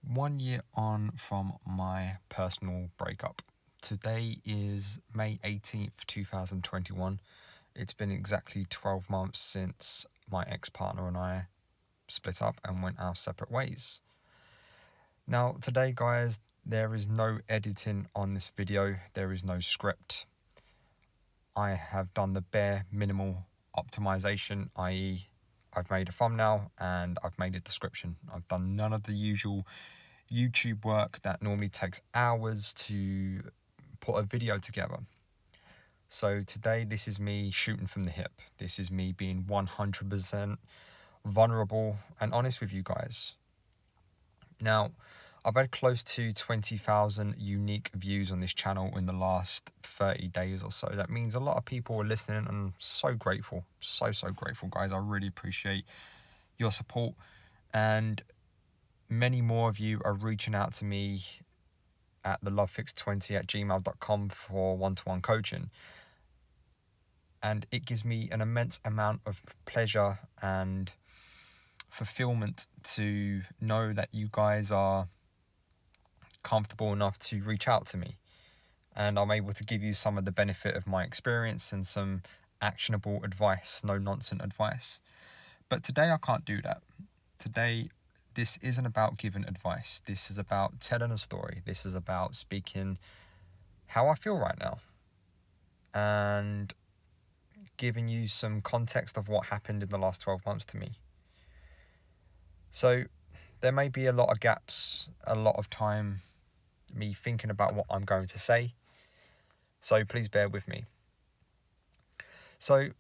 1 year on from my personal breakup. Today is May 18th, 2021. It's been exactly 12 months since my ex-partner and I split up and went our separate ways. Now, today, guys, there is no editing on this video. There is no script. I have done the bare minimal optimization, i.e., I've made a thumbnail and I've made a description. I've done none of the usual YouTube work that normally takes hours to put a video together. So today, this is me shooting from the hip. This is me being 100% vulnerable and honest with you guys. Now, I've had close to 20,000 unique views on this channel in the last 30 days or so. That means a lot of people are listening, and I'm so grateful. So grateful, guys. I really appreciate your support. And many more of you are reaching out to me at thelovefix20@gmail.com for one-to-one coaching. And it gives me an immense amount of pleasure and fulfillment to know that you guys are comfortable enough to reach out to me. And I'm able to give you some of the benefit of my experience and some actionable advice, no nonsense advice. But today I can't do that. Today, this isn't about giving advice. This is about telling a story. This is about speaking how I feel right now and giving you some context of what happened in the last 12 months to me. So there may be a lot of gaps, a lot of time, me thinking about what I'm going to say. So please bear with me. So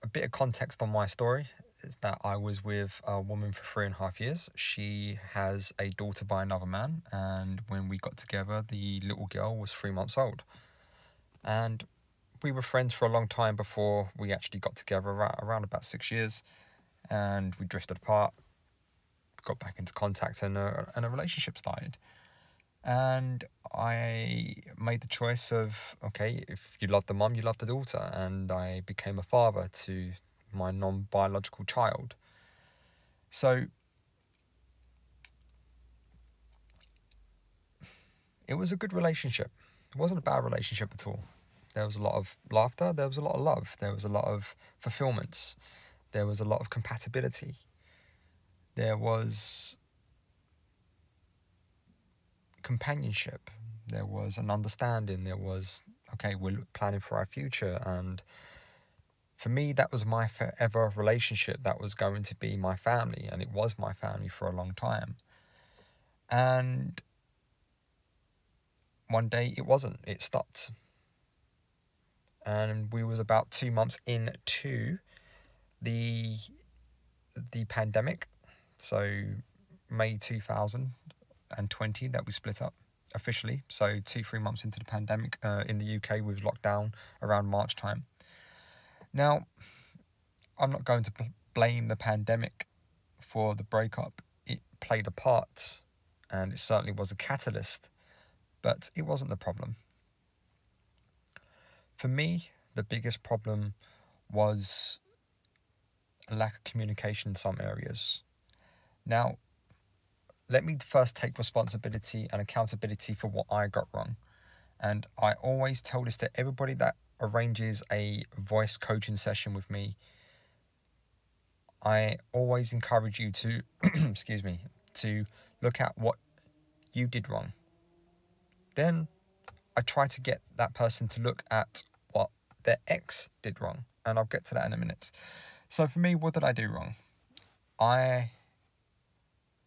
a bit of context on my story is that I was with a woman for 3.5 years. She has a daughter by another man, and when we got together, the little girl was 3 months old. And we were friends for a long time before we actually got together, around about 6 years, and we drifted apart, got back into contact, and a relationship started. And I made the choice of, okay, if you love the mum, you love the daughter. And I became a father to my non-biological child. So it was a good relationship. It wasn't a bad relationship at all. There was a lot of laughter. There was a lot of love. There was a lot of fulfillments. There was a lot of compatibility. There was companionship. There was an understanding. There was, okay, we're planning for our future. And for me, that was my forever relationship. That was going to be my family, and it was my family for a long time. And one day it wasn't. It stopped. And we was about 2 months into the pandemic. So May 2020 that we split up officially. So 2-3 months into the pandemic in the UK, we was locked down around March time. Now, I'm not going to blame the pandemic for the breakup. It played a part, and it certainly was a catalyst, but it wasn't the problem. For me, the biggest problem was a lack of communication in some areas. Now, let me first take responsibility and accountability for what I got wrong. And I always tell this to everybody that arranges a voice coaching session with me. I always encourage you to, to look at what you did wrong. Then I try to get that person to look at what their ex did wrong. And I'll get to that in a minute. So for me, what did I do wrong? I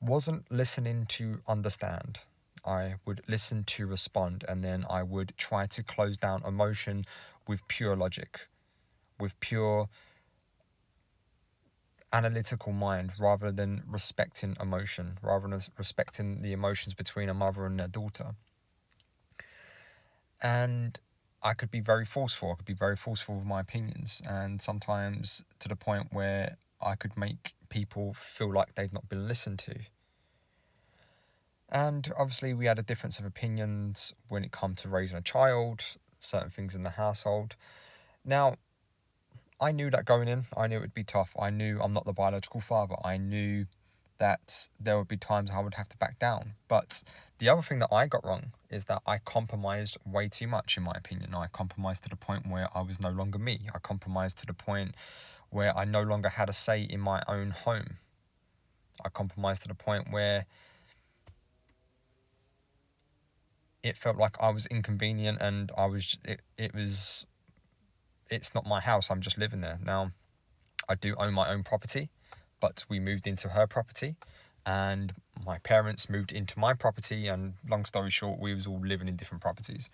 wasn't listening to understand. I would listen to respond, and then I would try to close down emotion with pure logic, with pure analytical mind, rather than respecting emotion, rather than respecting the emotions between a mother and their daughter. And I could be very forceful. I could be very forceful with my opinions, and sometimes to the point where I could make people feel like they've not been listened to. And obviously we had a difference of opinions when it comes to raising a child, certain things in the household. Now, I knew that going in, I knew it would be tough. I knew I'm not the biological father. I knew that there would be times I would have to back down. But the other thing that I got wrong is that I compromised way too much, in my opinion. I compromised to the point where I was no longer me. I compromised to the point where I no longer had a say in my own home. I compromised to the point where it felt like I was inconvenient, and it's not my house, I'm just living there. Now, I do own my own property, but we moved into her property, and my parents moved into my property, and long story short, we was all living in different properties.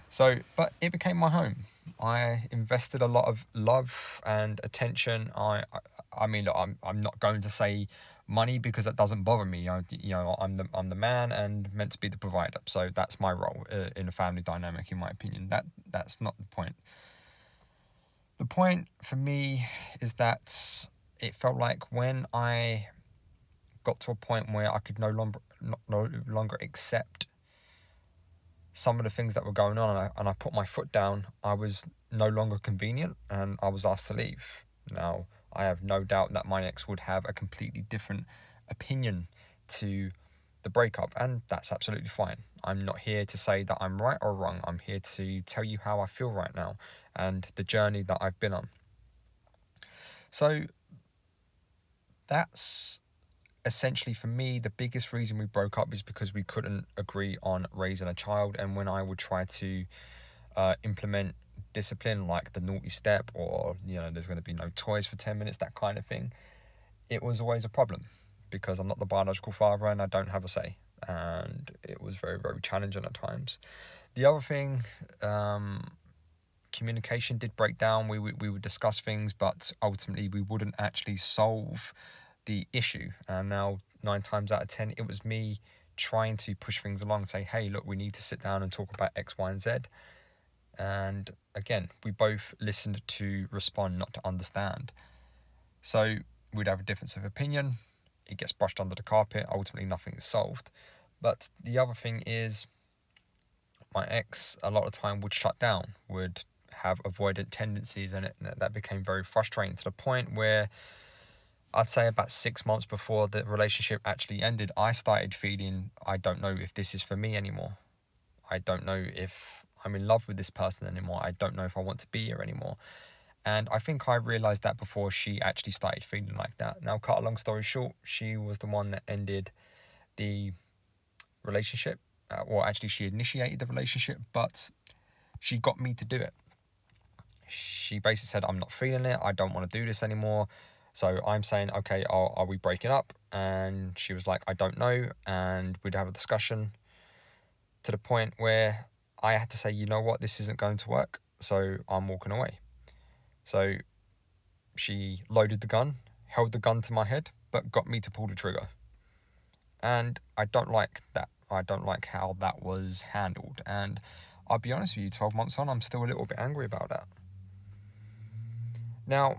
So, but it became my home. I invested a lot of love and attention. I mean, look, I'm not going to say money, because that doesn't bother me. I'm the man and meant to be the provider. So that's my role in a family dynamic, in my opinion. That's not the point. The point for me is that it felt like when I got to a point where I could no longer accept some of the things that were going on, and I put my foot down, I was no longer convenient, and I was asked to leave. Now, I have no doubt that my ex would have a completely different opinion to the breakup, and that's absolutely fine. I'm not here to say that I'm right or wrong. I'm here to tell you how I feel right now and the journey that I've been on. So that's essentially, for me, the biggest reason we broke up is because we couldn't agree on raising a child. And when I would try to implement discipline, like the naughty step, or there's going to be no toys for 10 minutes, that kind of thing, it was always a problem, because I'm not the biological father and I don't have a say, and it was very, very challenging at times. The other thing, communication did break down. We would discuss things, but ultimately we wouldn't actually solve the issue. And now 9 times out of 10, it was me trying to push things along and say, hey, look, we need to sit down and talk about X, Y, and Z. And again, we both listened to respond, not to understand. So we'd have a difference of opinion. It gets brushed under the carpet. Ultimately, nothing is solved. But the other thing is, my ex, a lot of time, would shut down, would have avoidant tendencies, and that became very frustrating, to the point where I'd say about 6 months before the relationship actually ended, I started feeling, I don't know if this is for me anymore. I don't know if I'm in love with this person anymore. I don't know if I want to be here anymore. And I think I realised that before she actually started feeling like that. Now, cut a long story short, she was the one that ended the relationship. Or actually, she initiated the relationship, but she got me to do it. She basically said, I'm not feeling it. I don't want to do this anymore. So I'm saying, okay, are we breaking up? And she was like, I don't know. And we'd have a discussion, to the point where I had to say, you know what, this isn't going to work. So I'm walking away. So she loaded the gun, held the gun to my head, but got me to pull the trigger. And I don't like that. I don't like how that was handled. And I'll be honest with you, 12 months on, I'm still a little bit angry about that. Now,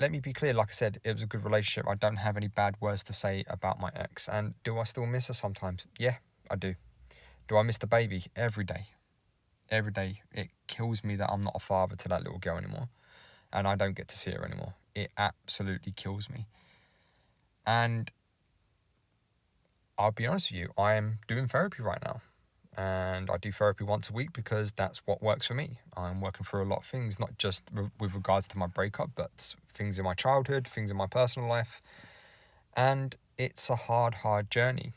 let me be clear, like I said, it was a good relationship. I don't have any bad words to say about my ex. And do I still miss her sometimes? Yeah, I do. Do I miss the baby? Every day. Every day. It kills me that I'm not a father to that little girl anymore, and I don't get to see her anymore. It absolutely kills me. And I'll be honest with you, I am doing therapy right now. And I do therapy once a week because that's what works for me. I'm working through a lot of things, not just with regards to my breakup, but things in my childhood, things in my personal life. And it's a hard journey.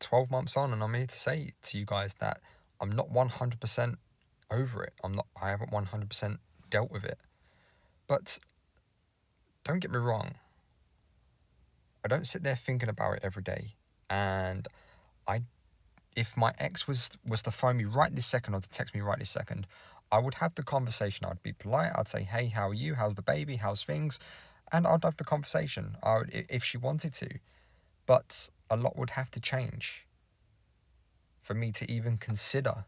12 months on, and I'm here to say to you guys that I'm not 100% over it. I haven't 100% dealt with it. But don't get me wrong, I don't sit there thinking about it every day. And if my ex was to phone me right this second, or to text me right this second, I would have the conversation. I'd be polite. I'd say, hey, how are you? How's the baby? How's things? And I'd have the conversation if she wanted to. But a lot would have to change for me to even consider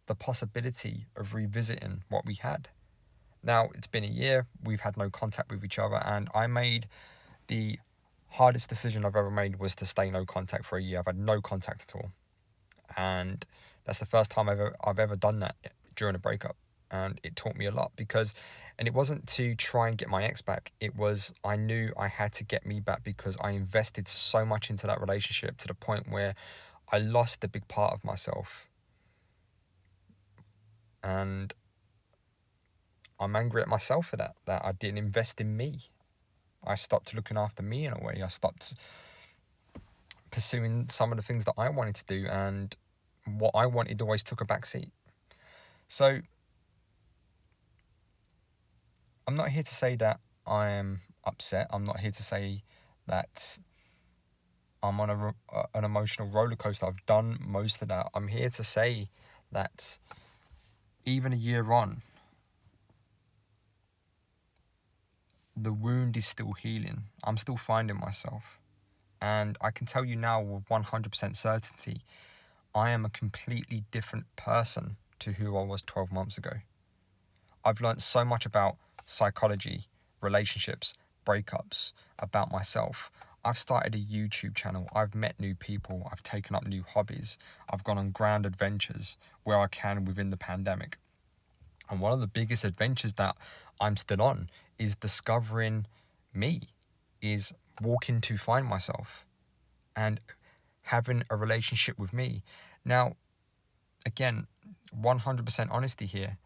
the possibility of revisiting what we had. Now, it's been a year. We've had no contact with each other, and I made the hardest decision I've ever made, was to stay no contact for a year. I've had no contact at all. And that's the first time I've ever done that during a breakup. And it taught me a lot, because And it wasn't to try and get my ex back. It was, I knew I had to get me back because I invested so much into that relationship to the point where I lost a big part of myself. And I'm angry at myself for that I didn't invest in me. I stopped looking after me in a way. I stopped pursuing some of the things that I wanted to do, and what I wanted always took a back seat. So I'm not here to say that I am upset. I'm not here to say that I'm on an emotional roller coaster. I've done most of that. I'm here to say that even a year on, the wound is still healing. I'm still finding myself. And I can tell you now with 100% certainty, I am a completely different person to who I was 12 months ago. I've learned so much about psychology, relationships, breakups, about myself. I've started a YouTube channel. I've met new people. I've taken up new hobbies. I've gone on grand adventures where I can within the pandemic. And one of the biggest adventures that I'm still on is discovering me, is walking to find myself and having a relationship with me. Now, again, 100% honesty here.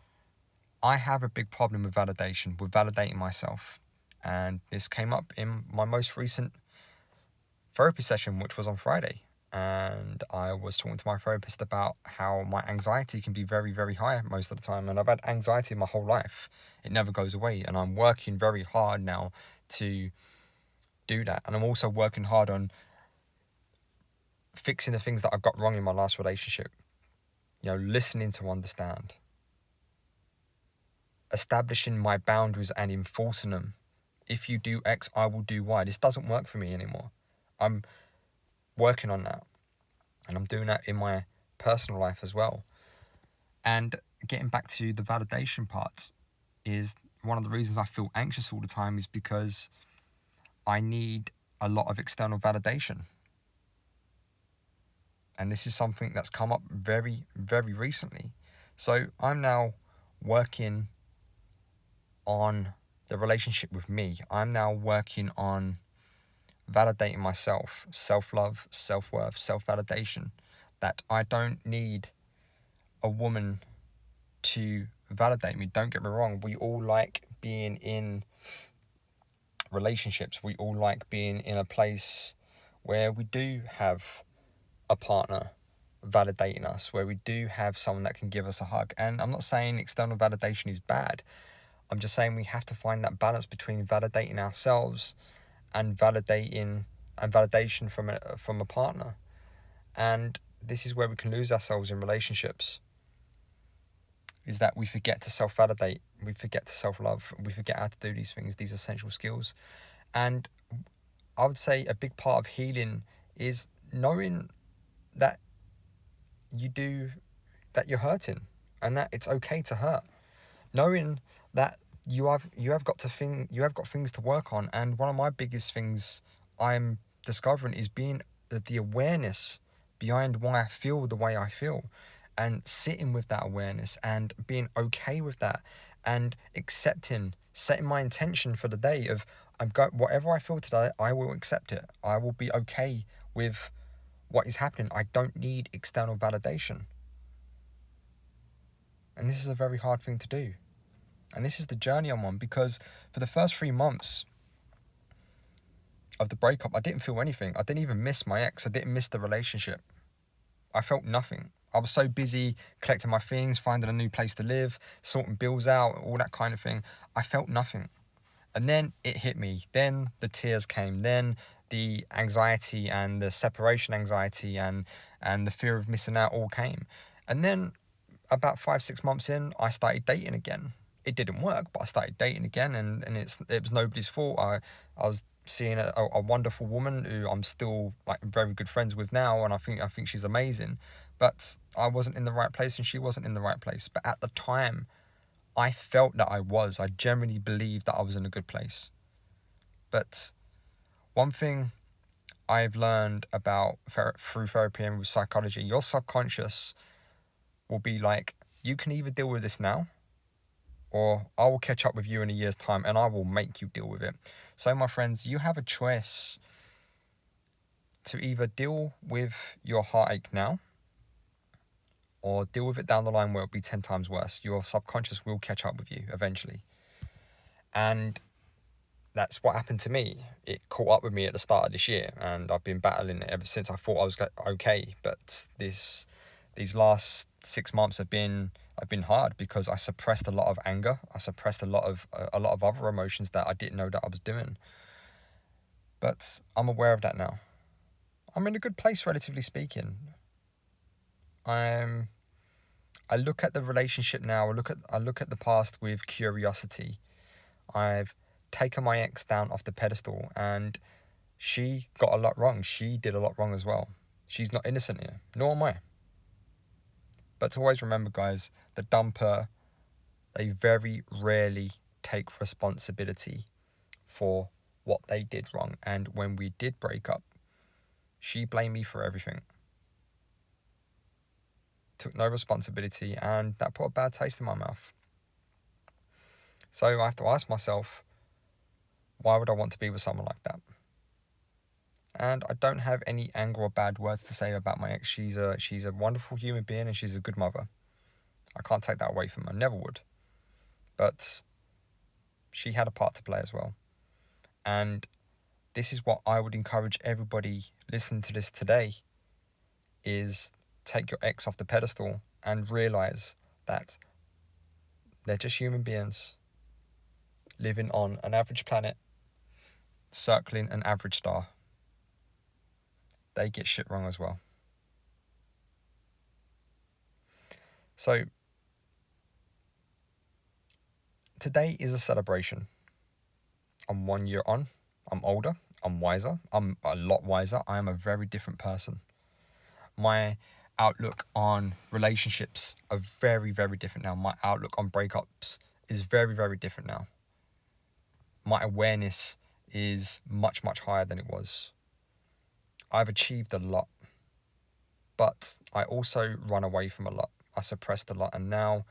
I have a big problem with validation, with validating myself. And this came up in my most recent therapy session, which was on Friday. And I was talking to my therapist about how my anxiety can be very, very high most of the time. And I've had anxiety my whole life. It never goes away. And I'm working very hard now to do that. And I'm also working hard on fixing the things that I got wrong in my last relationship. Listening to understand. Establishing my boundaries and enforcing them. If you do X, I will do Y. This doesn't work for me anymore. I'm working on that. And I'm doing that in my personal life as well. And getting back to the validation part, is one of the reasons I feel anxious all the time is because I need a lot of external validation. And this is something that's come up very, very recently. So I'm now working on the relationship with me. I'm now working on validating myself, self-love, self-worth, self-validation, that I don't need a woman to validate me. Don't get me wrong. We all like being in relationships. We all like being in a place where we do have a partner validating us, where we do have someone that can give us a hug. And I'm not saying external validation is bad. I'm just saying we have to find that balance between validating ourselves and validation from a partner. And this is where we can lose ourselves in relationships, is that we forget to self-validate, we forget to self-love, we forget how to do these things, these essential skills. And I would say a big part of healing is knowing that you're hurting and that it's okay to hurt. Knowing that you have got things to work on. And one of my biggest things I'm discovering is being the awareness behind why I feel the way I feel, and sitting with that awareness and being okay with that, and setting my intention for the day of whatever I feel today, I will accept it. I will be okay with what is happening. I don't need external validation. And this is a very hard thing to do. And this is the journey I'm on, because for the first 3 months of the breakup, I didn't feel anything. I didn't even miss my ex. I didn't miss the relationship. I felt nothing. I was so busy collecting my things, finding a new place to live, sorting bills out, all that kind of thing. I felt nothing. And then it hit me. Then the tears came. Then the anxiety and the separation anxiety and the fear of missing out all came. And then about 5-6 months in, I started dating again. It didn't work, but I started dating again, and it was nobody's fault. I was seeing a wonderful woman who I'm still very good friends with now, and I think she's amazing. But I wasn't in the right place, and she wasn't in the right place. But at the time, I felt that I was. I genuinely believed that I was in a good place. But one thing I've learned about through therapy and with psychology, your subconscious will be like, you can either deal with this now, or I will catch up with you in a year's time and I will make you deal with it. So, my friends, you have a choice to either deal with your heartache now or deal with it down the line where it'll be 10 times worse. Your subconscious will catch up with you eventually. And that's what happened to me. It caught up with me at the start of this year, and I've been battling it ever since. I thought I was okay, but these last 6 months have been hard because I suppressed a lot of anger. I suppressed a lot of other emotions that I didn't know that I was doing. But I'm aware of that now. I'm in a good place, relatively speaking. I look at the relationship now. I look at the past with curiosity. I've taken my ex down off the pedestal, and she got a lot wrong. She did a lot wrong as well. She's not innocent here, nor am I. But to always remember, guys, the dumper, they very rarely take responsibility for what they did wrong. And when we did break up, she blamed me for everything. Took no responsibility, and that put a bad taste in my mouth. So I have to ask myself, why would I want to be with someone like that? And I don't have any anger or bad words to say about my ex. She's a wonderful human being, and she's a good mother. I can't take that away from her, never would. But she had a part to play as well. And this is what I would encourage everybody listening to this today, is take your ex off the pedestal and realize that they're just human beings living on an average planet, circling an average star. They get shit wrong as well. So today is a celebration. I'm 1 year on. I'm older. I'm wiser. I'm a lot wiser. I am a very different person. My outlook on relationships are very, very different now. My outlook on breakups is very, very different now. My awareness is much, much higher than it was. I've achieved a lot, but I also run away from a lot. I suppressed a lot, and now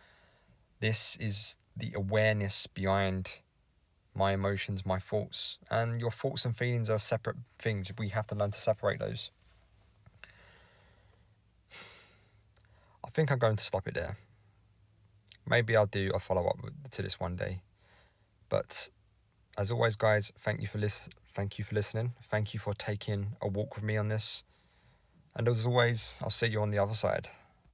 this is the awareness behind my emotions, my thoughts. And your thoughts and feelings are separate things. We have to learn to separate those. I think I'm going to stop it there. Maybe I'll do a follow-up to this one day. But as always, guys, thank you for listening. Thank you for taking a walk with me on this. And as always, I'll see you on the other side.